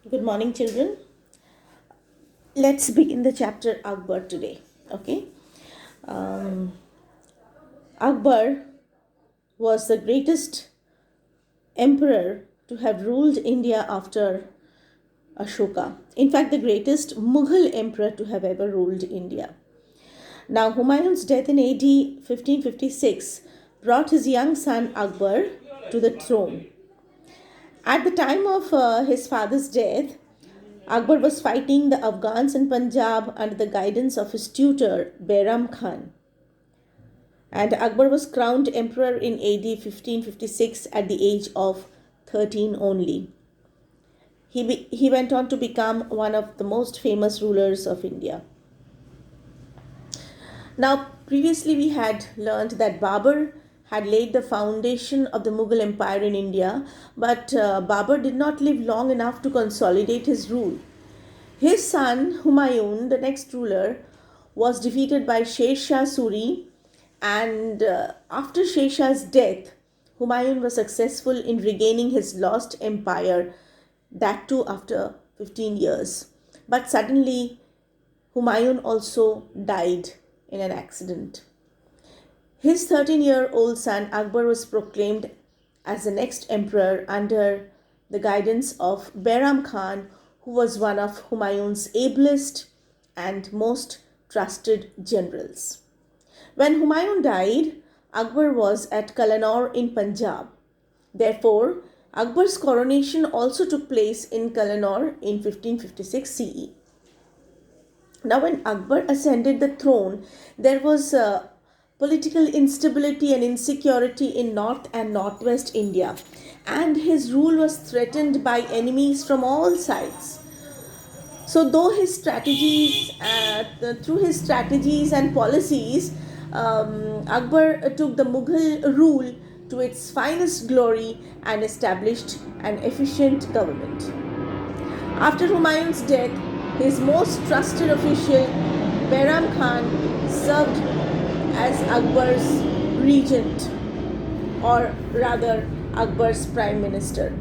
Good morning, children. Let's begin the chapter Akbar today. Okay. Um, Akbar was the greatest emperor to have ruled India after Ashoka. In fact, the greatest Mughal emperor to have ever ruled India. Now, Humayun's death in AD 1556 brought his young son Akbar to the throne. At the time of his father's death, Akbar was fighting the Afghans in Punjab under the guidance of his tutor, Behram Khan. And Akbar was crowned emperor in AD 1556 at the age of 13 only. He went on to become one of the most famous rulers of India. Now, previously we had learned that Babur had laid the foundation of the Mughal Empire in India, but Babur did not live long enough to consolidate his rule. His son Humayun, the next ruler, was defeated by Sher Shah Suri, and after Sher Shah's death, Humayun was successful in regaining his lost empire, that too after 15 years. But suddenly, Humayun also died in an accident. His 13-year-old son Akbar was proclaimed as the next emperor under the guidance of Behram Khan, who was one of Humayun's ablest and most trusted generals. When Humayun died, Akbar was at Kallanor in Punjab. Therefore, Akbar's coronation also took place in Kallanor in 1556 CE. Now, when Akbar ascended the throne, there was political instability and insecurity in North and Northwest India, and his rule was threatened by enemies from all sides. So, through his strategies and policies, Akbar took the Mughal rule to its finest glory and established an efficient government. After Humayun's death, his most trusted official, Behram Khan, served as Akbar's regent, or rather Akbar's prime minister.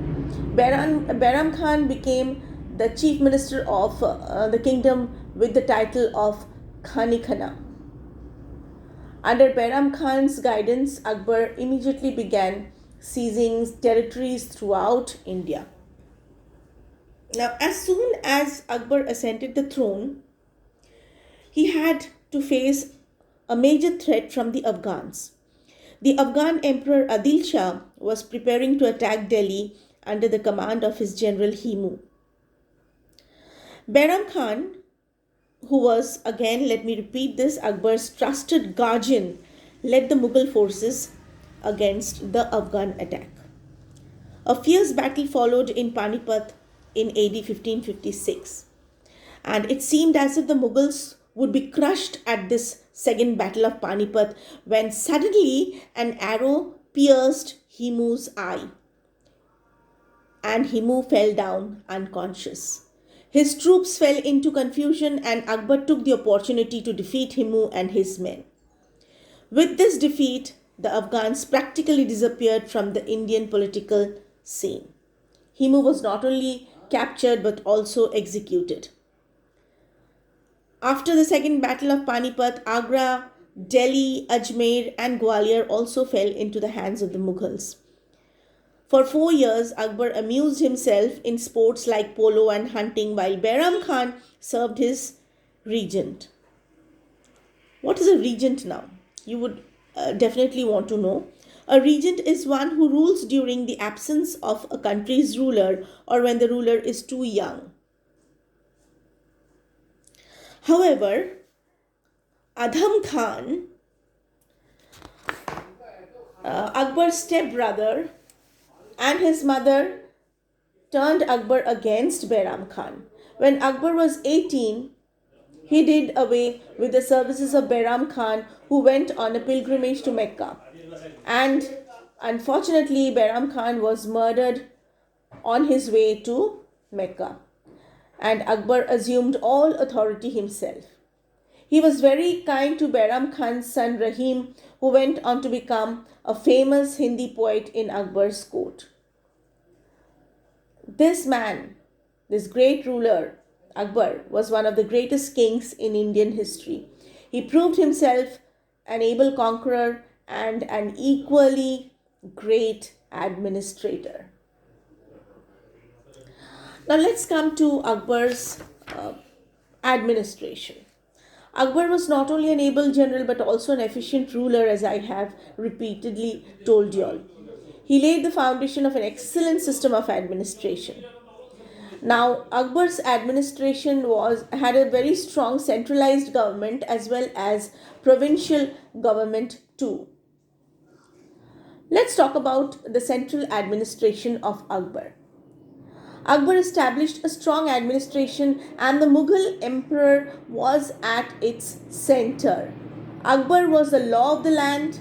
Behram Khan became the chief minister of the kingdom with the title of Khani Khana. Under Behram Khan's guidance, Akbar immediately began seizing territories throughout India. Now, as soon as Akbar ascended the throne, he had to face a major threat from the Afghans. The Afghan Emperor Adil Shah was preparing to attack Delhi under the command of his general Himu. Behram Khan, who was, again, let me repeat this, Akbar's trusted guardian, led the Mughal forces against the Afghan attack. A fierce battle followed in Panipat in AD 1556, and it seemed as if the Mughals would be crushed at this second battle of Panipat when suddenly an arrow pierced Himu's eye and Himu fell down unconscious. His troops fell into confusion and Akbar took the opportunity to defeat Himu and his men. With this defeat, the Afghans practically disappeared from the Indian political scene. Himu was not only captured but also executed. After the second battle of Panipat, Agra, Delhi, Ajmer, and Gwalior also fell into the hands of the Mughals. For 4 years, Akbar amused himself in sports like polo and hunting while Behram Khan served his regent. What is a regent now? You would definitely want to know. A regent is one who rules during the absence of a country's ruler or when the ruler is too young. However, Adham Khan, Akbar's stepbrother, and his mother turned Akbar against Behram Khan. When Akbar was 18, he did away with the services of Behram Khan, who went on a pilgrimage to Mecca. And unfortunately, Behram Khan was murdered on his way to Mecca. And Akbar assumed all authority himself. He was very kind to Behram Khan's son Rahim, who went on to become a famous Hindi poet in Akbar's court. This man, This great ruler, Akbar, was one of the greatest kings in Indian history. He proved himself an able conqueror and an equally great administrator. Now let's come to Akbar's uh, administration. Akbar was not only an able general but also an efficient ruler, as I have repeatedly told you all. He laid the foundation of an excellent system of administration. Now, Akbar's administration was had a very strong centralized government as well as provincial government too. Let's talk about the central administration of Akbar. Akbar established a strong administration and the Mughal emperor was at its center. Akbar was the law of the land,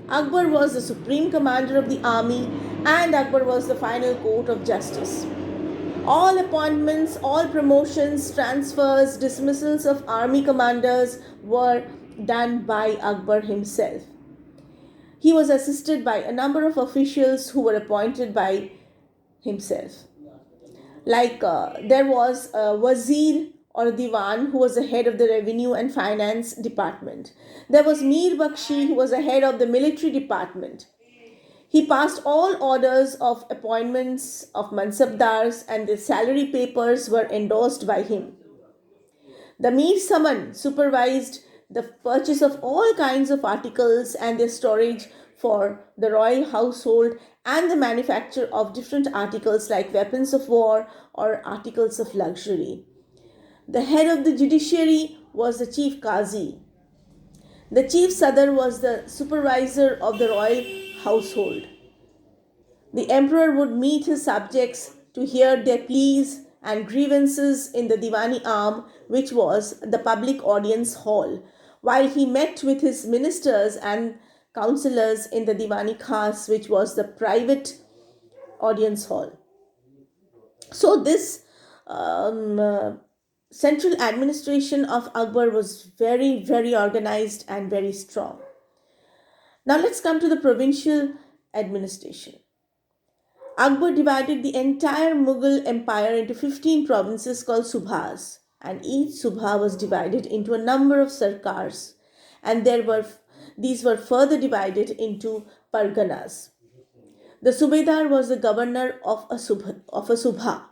Akbar was the supreme commander of the army, and Akbar was the final court of justice. All appointments, all promotions, transfers, dismissals of army commanders were done by Akbar himself. He was assisted by a number of officials who were appointed by himself. There was a wazir or a diwan who was the head of the revenue and finance department. There was Mir Bakshi who was the head of the military department. He passed all orders of appointments of mansabdars and the salary papers were endorsed by him. The Mir Saman supervised the purchase of all kinds of articles and their storage for the royal household and the manufacture of different articles like weapons of war or articles of luxury. The head of the judiciary was the chief qazi. The chief sadar was the supervisor of the royal household. The emperor would meet his subjects to hear their pleas and grievances in the Diwani arm, which was the public audience hall, while he met with his ministers and councillors in the Diwani khas, which was the private audience hall. So, this um, uh, central administration of Akbar was very, very organized and very strong. Now, let's come to the provincial administration. Akbar divided the entire Mughal empire into 15 provinces called subhas, and each subha was divided into a number of sarkars, and these were further divided into parganas. The subedar was the governor of a subha.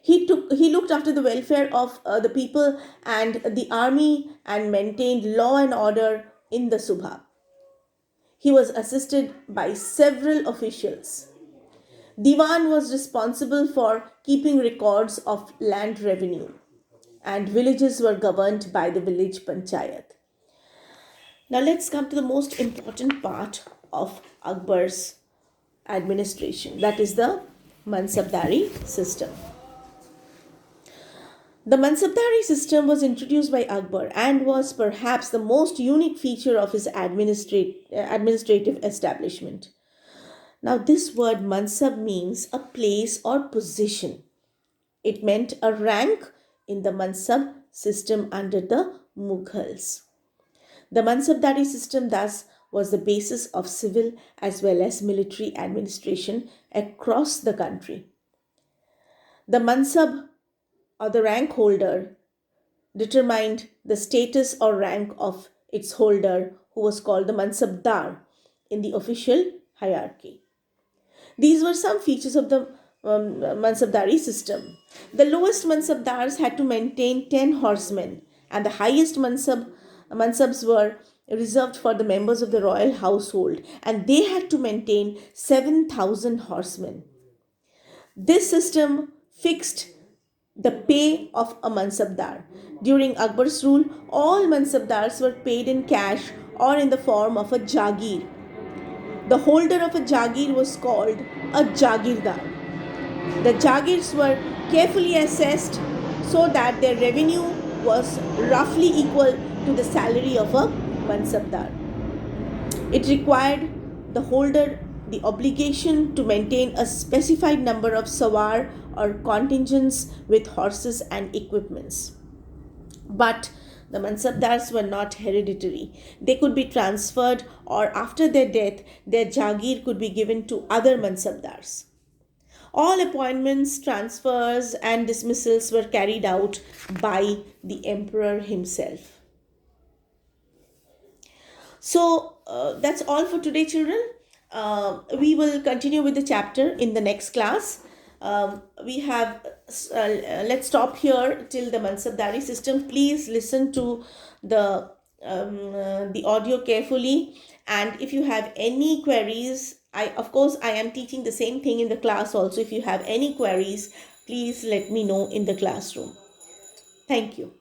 He looked after the welfare of the people and the army and maintained law and order in the subha. He was assisted by several officials. Diwan was responsible for keeping records of land revenue, and villages were governed by the village panchayat. Now let's come to the most important part of Akbar's administration, that is the Mansabdari system. The Mansabdari system was introduced by Akbar and was perhaps the most unique feature of his administrative establishment. Now, this word mansab means a place or position. It meant a rank in the mansab system under the Mughals. The Mansabdari system, thus, was the basis of civil as well as military administration across the country. The mansab or the rank holder determined the status or rank of its holder, who was called the mansabdar in the official hierarchy. These were some features of the mansabdari system. The lowest mansabdars had to maintain 10 horsemen, and the highest mansabs were reserved for the members of the royal household, and they had to maintain 7,000 horsemen. This system fixed the pay of a mansabdar. During Akbar's rule, all mansabdars were paid in cash or in the form of a jagir. The holder of a jagir was called a jagirdar. The jagirs were carefully assessed so that their revenue was roughly equal to the salary of a mansabdar. It required the holder the obligation to maintain a specified number of sawar or contingents with horses and equipments. But the mansabdars were not hereditary. They could be transferred, or after their death, their jagir could be given to other mansabdars. All appointments, transfers, and dismissals were carried out by the emperor himself. So that's all for today, children. We will continue with the chapter in the next class. We have, let's stop here till the Mansabdari system. Please listen to the audio carefully. And if you have any queries, of course, I am teaching the same thing in the class also. If you have any queries, please let me know in the classroom. Thank you.